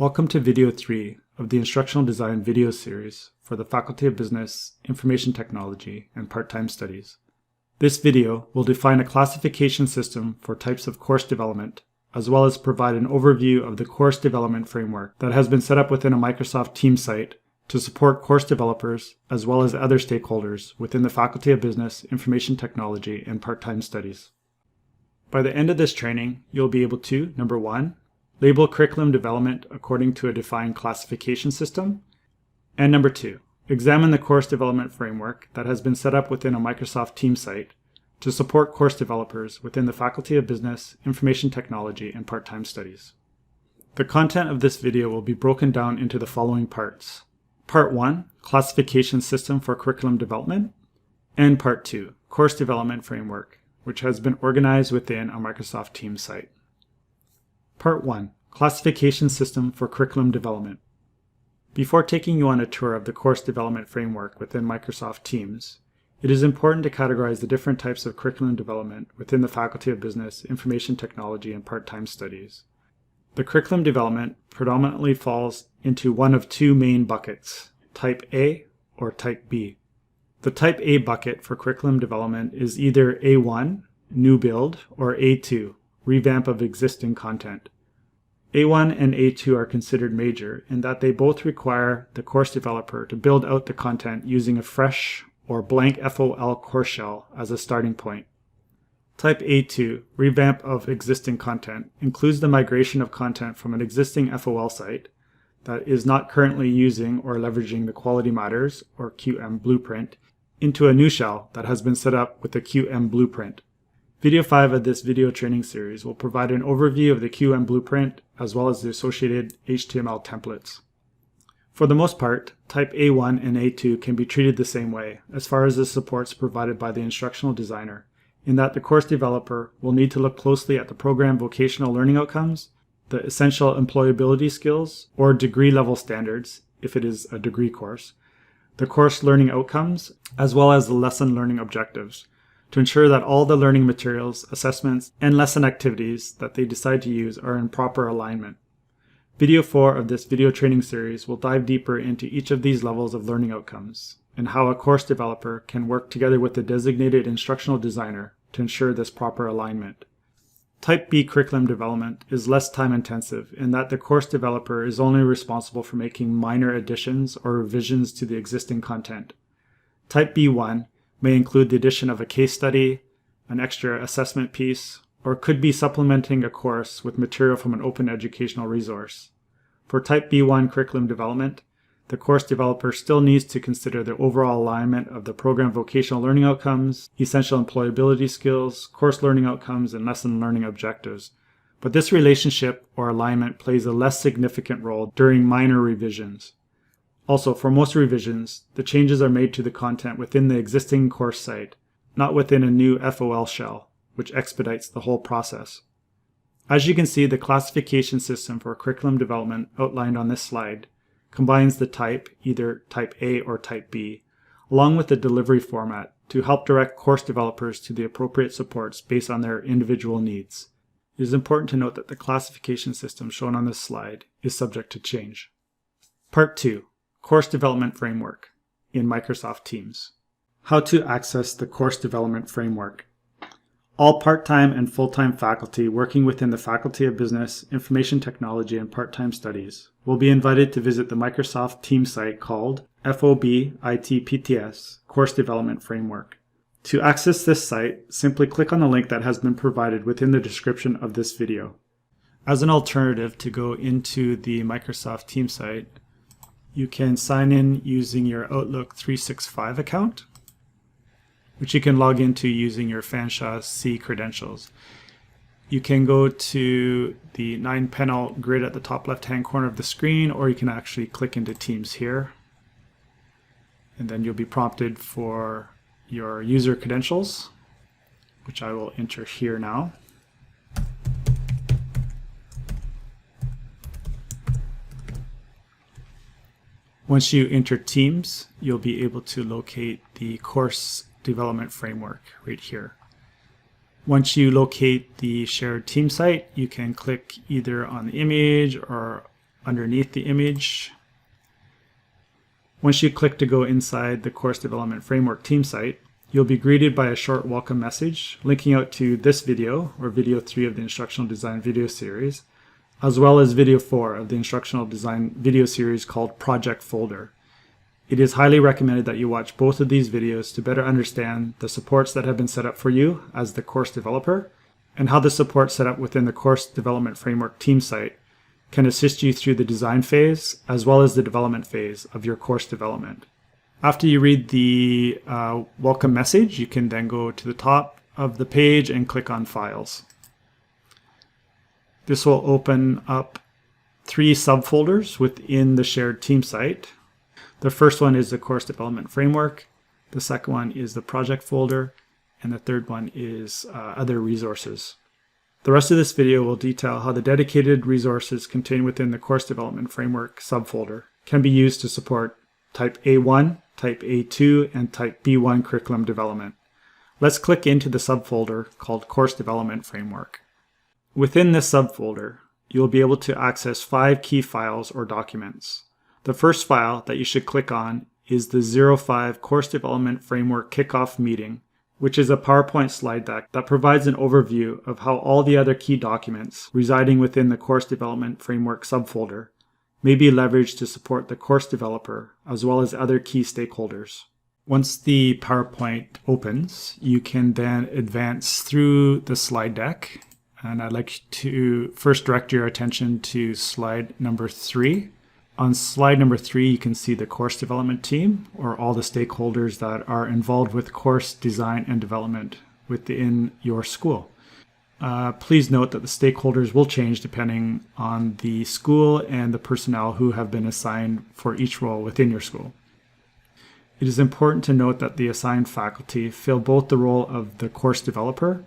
Welcome to Video 3 of the Instructional Design video series for the Faculty of Business, Information Technology, and Part-Time Studies. This video will define a classification system for types of course development, as well as provide an overview of the course development framework that has been set up within a Microsoft Teams site to support course developers as well as other stakeholders within the Faculty of Business, Information Technology, and Part-Time Studies. By the end of this training, you'll be able to, number 1, label curriculum development according to a defined classification system, and number 2, examine the course development framework that has been set up within a Microsoft Teams site to support course developers within the Faculty of Business, Information Technology, and Part-Time Studies. The content of this video will be broken down into the following parts. Part 1, classification system for curriculum development, and Part 2, course development framework, which has been organized within a Microsoft Teams site. Part 1, classification system for curriculum development. Before taking you on a tour of the course development framework within Microsoft Teams, it is important to categorize the different types of curriculum development within the Faculty of Business, Information Technology, and Part-Time Studies. The curriculum development predominantly falls into one of two main buckets, Type A or Type B. The Type A bucket for curriculum development is either A1, new build, or A2, revamp of existing content. A1 and A2 are considered major in that they both require the course developer to build out the content using a fresh or blank FOL course shell as a starting point. Type A2, revamp of existing content, includes the migration of content from an existing FOL site that is not currently using or leveraging the Quality Matters or QM blueprint into a new shell that has been set up with the QM blueprint. Video 5 of this video training series will provide an overview of the QM blueprint as well as the associated HTML templates. For the most part, Type A1 and A2 can be treated the same way as far as the supports provided by the instructional designer, in that the course developer will need to look closely at the program vocational learning outcomes, the essential employability skills or degree level standards if it is a degree course, the course learning outcomes, as well as the lesson learning objectives, to ensure that all the learning materials, assessments, and lesson activities that they decide to use are in proper alignment. Video 4 of this video training series will dive deeper into each of these levels of learning outcomes and how a course developer can work together with the designated instructional designer to ensure this proper alignment. Type B curriculum development is less time intensive in that the course developer is only responsible for making minor additions or revisions to the existing content. Type B1 may include the addition of a case study, an extra assessment piece, or could be supplementing a course with material from an open educational resource. For Type B1 curriculum development, the course developer still needs to consider the overall alignment of the program vocational learning outcomes, essential employability skills, course learning outcomes, and lesson learning objectives. But this relationship or alignment plays a less significant role during minor revisions. Also, for most revisions, the changes are made to the content within the existing course site, not within a new FOL shell, which expedites the whole process. As you can see, the classification system for curriculum development outlined on this slide combines the type, either Type A or Type B, along with the delivery format to help direct course developers to the appropriate supports based on their individual needs. It is important to note that the classification system shown on this slide is subject to change. Part 2. Course Development Framework in Microsoft Teams. How to access the Course Development Framework. All part-time and full-time faculty working within the Faculty of Business, Information Technology, and Part-Time Studies will be invited to visit the Microsoft Teams site called FOB-ITPTS Course Development Framework. To access this site, simply click on the link that has been provided within the description of this video. As an alternative to go into the Microsoft Teams site, you can sign in using your Outlook 365 account, which you can log into using your Fanshawe C credentials. You can go to the 9-panel grid at the top left-hand corner of the screen, or you can actually click into Teams here. And then you'll be prompted for your user credentials, which I will enter here now. Once you enter Teams, you'll be able to locate the course development framework right here. Once you locate the shared team site, you can click either on the image or underneath the image. Once you click to go inside the Course Development Framework team site, you'll be greeted by a short welcome message linking out to this video, or video 3 of the Instructional Design video series, as well as video 4 of the Instructional Design video series called Project Folder. It is highly recommended that you watch both of these videos to better understand the supports that have been set up for you as the course developer, and how the support set up within the Course Development Framework team site can assist you through the design phase as well as the development phase of your course development. After you read the welcome message, you can then go to the top of the page and click on Files. This will open up 3 subfolders within the shared team site. The first one is the Course Development Framework, the second one is the Project folder, and the third one is Other Resources. The rest of this video will detail how the dedicated resources contained within the Course Development Framework subfolder can be used to support Type A1, Type A2, and Type B1 curriculum development. Let's click into the subfolder called Course Development Framework. Within this subfolder, you'll be able to access 5 key files or documents. The first file that you should click on is the 05 Course Development Framework Kickoff Meeting, which is a PowerPoint slide deck that provides an overview of how all the other key documents residing within the Course Development Framework subfolder may be leveraged to support the course developer as well as other key stakeholders. Once the PowerPoint opens, you can then advance through the slide deck. And I'd like to first direct your attention to slide number 3. On slide number 3, you can see the course development team, or all the stakeholders that are involved with course design and development within your school. Please note that the stakeholders will change depending on the school and the personnel who have been assigned for each role within your school. It is important to note that the assigned faculty fill both the role of the course developer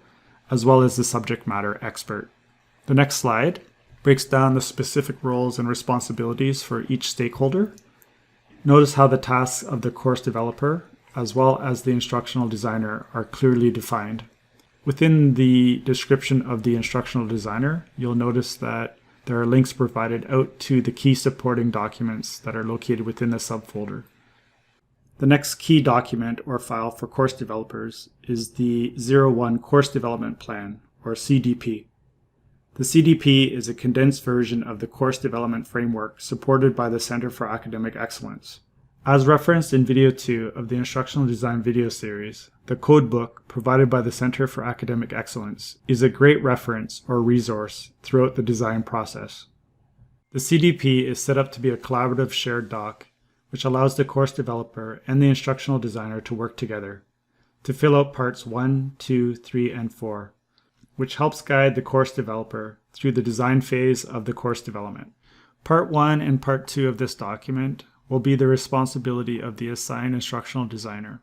as well as the subject matter expert. The next slide breaks down the specific roles and responsibilities for each stakeholder. Notice how the tasks of the course developer as well as the instructional designer are clearly defined. Within the description of the instructional designer, you'll notice that there are links provided out to the key supporting documents that are located within the subfolder. The next key document or file for course developers is the 01 Course Development Plan, or CDP. The CDP is a condensed version of the course development framework supported by the Center for Academic Excellence. As referenced in video 2 of the Instructional Design video series, the codebook provided by the Center for Academic Excellence is a great reference or resource throughout the design process. The CDP is set up to be a collaborative shared doc, which allows the course developer and the instructional designer to work together to fill out parts 1, 2, 3, and 4, which helps guide the course developer through the design phase of the course development. Part 1 and Part 2 of this document will be the responsibility of the assigned instructional designer,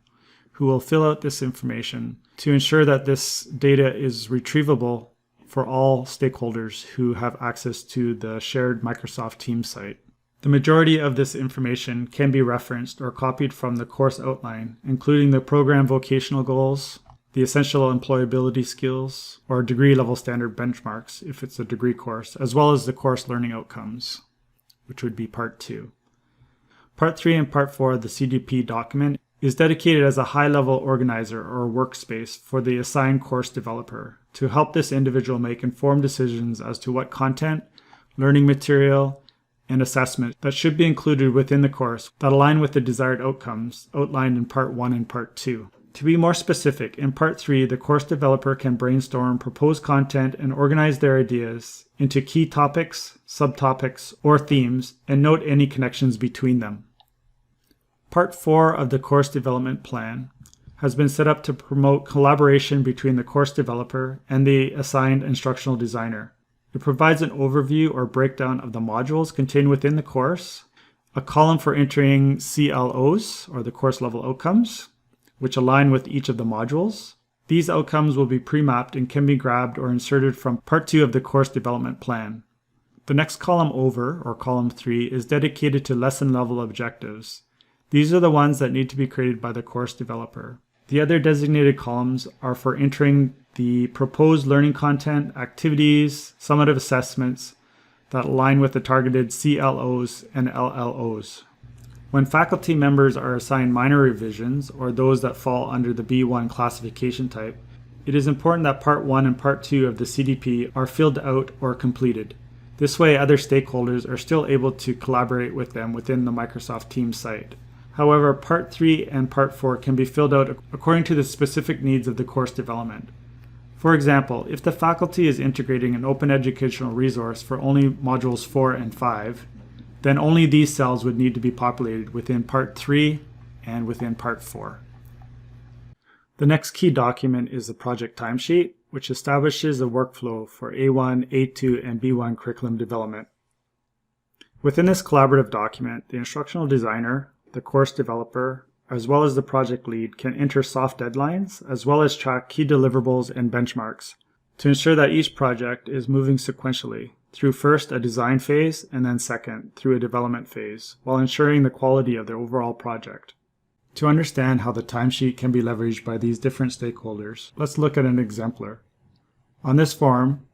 who will fill out this information to ensure that this data is retrievable for all stakeholders who have access to the shared Microsoft Teams site. The majority of this information can be referenced or copied from the course outline, including the program vocational goals, the essential employability skills, or degree level standard benchmarks if it's a degree course, as well as the course learning outcomes, which would be Part 2. Part 3 and Part 4 of the CDP document is dedicated as a high-level organizer or workspace for the assigned course developer to help this individual make informed decisions as to what content, learning material, and assessment that should be included within the course that align with the desired outcomes outlined in Part 1 and Part 2. To be more specific, in Part 3, the course developer can brainstorm proposed content and organize their ideas into key topics, subtopics, or themes, and note any connections between them. Part 4 of the course development plan has been set up to promote collaboration between the course developer and the assigned instructional designer. It provides an overview or breakdown of the modules contained within the course, a column for entering CLOs, or the course level outcomes, which align with each of the modules. These outcomes will be pre-mapped and can be grabbed or inserted from Part 2 of the course development plan. The next column over, or column 3, is dedicated to lesson level objectives. These are the ones that need to be created by the course developer. The other designated columns are for entering the proposed learning content, activities, summative assessments, that align with the targeted CLOs and LLOs. When faculty members are assigned minor revisions, or those that fall under the B1 classification type, it is important that Part 1 and Part 2 of the CDP are filled out or completed. This way, other stakeholders are still able to collaborate with them within the Microsoft Teams site. However, Part 3 and Part 4 can be filled out according to the specific needs of the course development. For example, if the faculty is integrating an open educational resource for only modules 4 and 5, then only these cells would need to be populated within Part 3 and within Part 4. The next key document is the project timesheet, which establishes a workflow for A1, A2, and B1 curriculum development. Within this collaborative document, the instructional designer, the course developer, as well as the project lead can enter soft deadlines, as well as track key deliverables and benchmarks to ensure that each project is moving sequentially through first a design phase and then second through a development phase, while ensuring the quality of the overall project. To understand how the timesheet can be leveraged by these different stakeholders, let's look at an exemplar. On this form,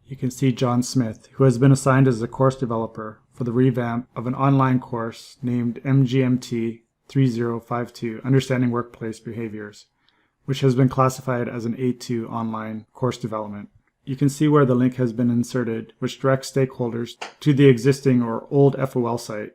you can see John Smith, who has been assigned as the course developer for the revamp of an online course named MGMT 3052, Understanding Workplace Behaviors, which has been classified as an A2 online course development. You can see where the link has been inserted, which directs stakeholders to the existing or old FOL site,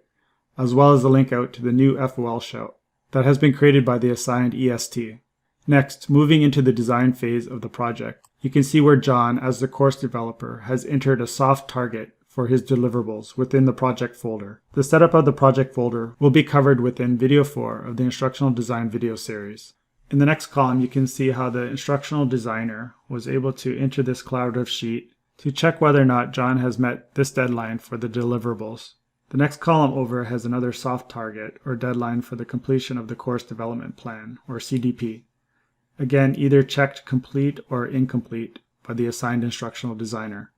as well as the link out to the new FOL shell that has been created by the assigned EST. Next, moving into the design phase of the project, you can see where John, as the course developer, has entered a soft target for his deliverables within the project folder. The setup of the project folder will be covered within Video 4 of the Instructional Design video series. In the next column, you can see how the instructional designer was able to enter this collaborative sheet to check whether or not John has met this deadline for the deliverables. The next column over has another soft target or deadline for the completion of the course development plan, or CDP. Again, either checked complete or incomplete by the assigned instructional designer.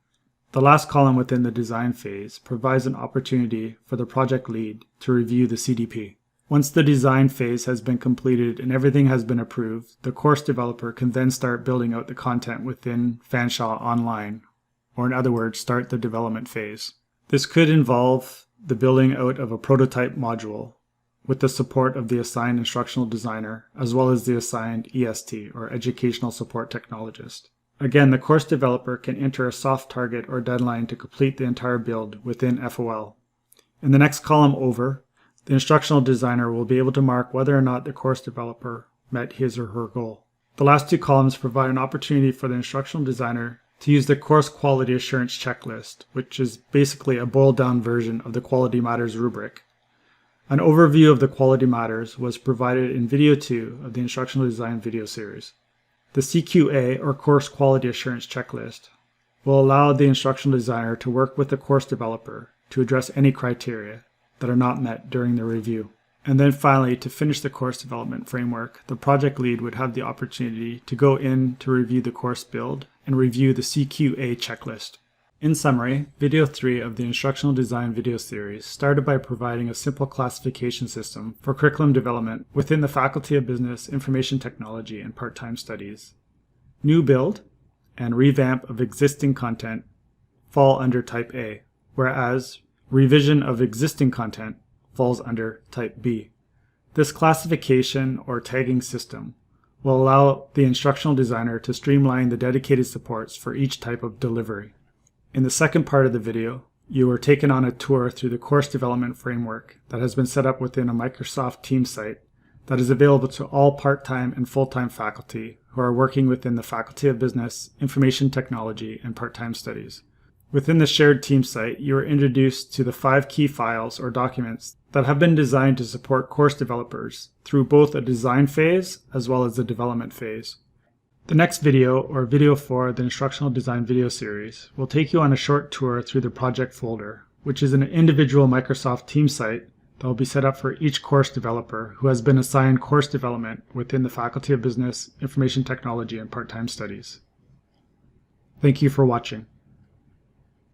The last column within the design phase provides an opportunity for the project lead to review the CDP. Once the design phase has been completed and everything has been approved, the course developer can then start building out the content within Fanshawe Online, or in other words, start the development phase. This could involve the building out of a prototype module with the support of the assigned instructional designer, as well as the assigned EST, or Educational Support Technologist. Again, the course developer can enter a soft target or deadline to complete the entire build within FOL. In the next column over, the instructional designer will be able to mark whether or not the course developer met his or her goal. The last two columns provide an opportunity for the instructional designer to use the course quality assurance checklist, which is basically a boiled down version of the Quality Matters rubric. An overview of the Quality Matters was provided in Video 2 of the Instructional Design video series. The CQA, or Course Quality Assurance Checklist, will allow the instructional designer to work with the course developer to address any criteria that are not met during the review. And then finally, to finish the course development framework, the project lead would have the opportunity to go in to review the course build and review the CQA checklist. In summary, Video 3 of the Instructional Design video series started by providing a simple classification system for curriculum development within the Faculty of Business, Information Technology, and Part-Time Studies. New build and revamp of existing content fall under Type A, whereas revision of existing content falls under Type B. This classification or tagging system will allow the instructional designer to streamline the dedicated supports for each type of delivery. In the second part of the video, you are taken on a tour through the course development framework that has been set up within a Microsoft Teams site that is available to all part-time and full-time faculty who are working within the Faculty of Business, Information Technology, and Part-Time Studies. Within the shared Teams site, you are introduced to the 5 key files or documents that have been designed to support course developers through both a design phase as well as the development phase. The next video, or Video 4 of the Instructional Design video series, will take you on a short tour through the project folder, which is an individual Microsoft Teams site that will be set up for each course developer who has been assigned course development within the Faculty of Business, Information Technology, and Part-Time Studies. Thank you for watching.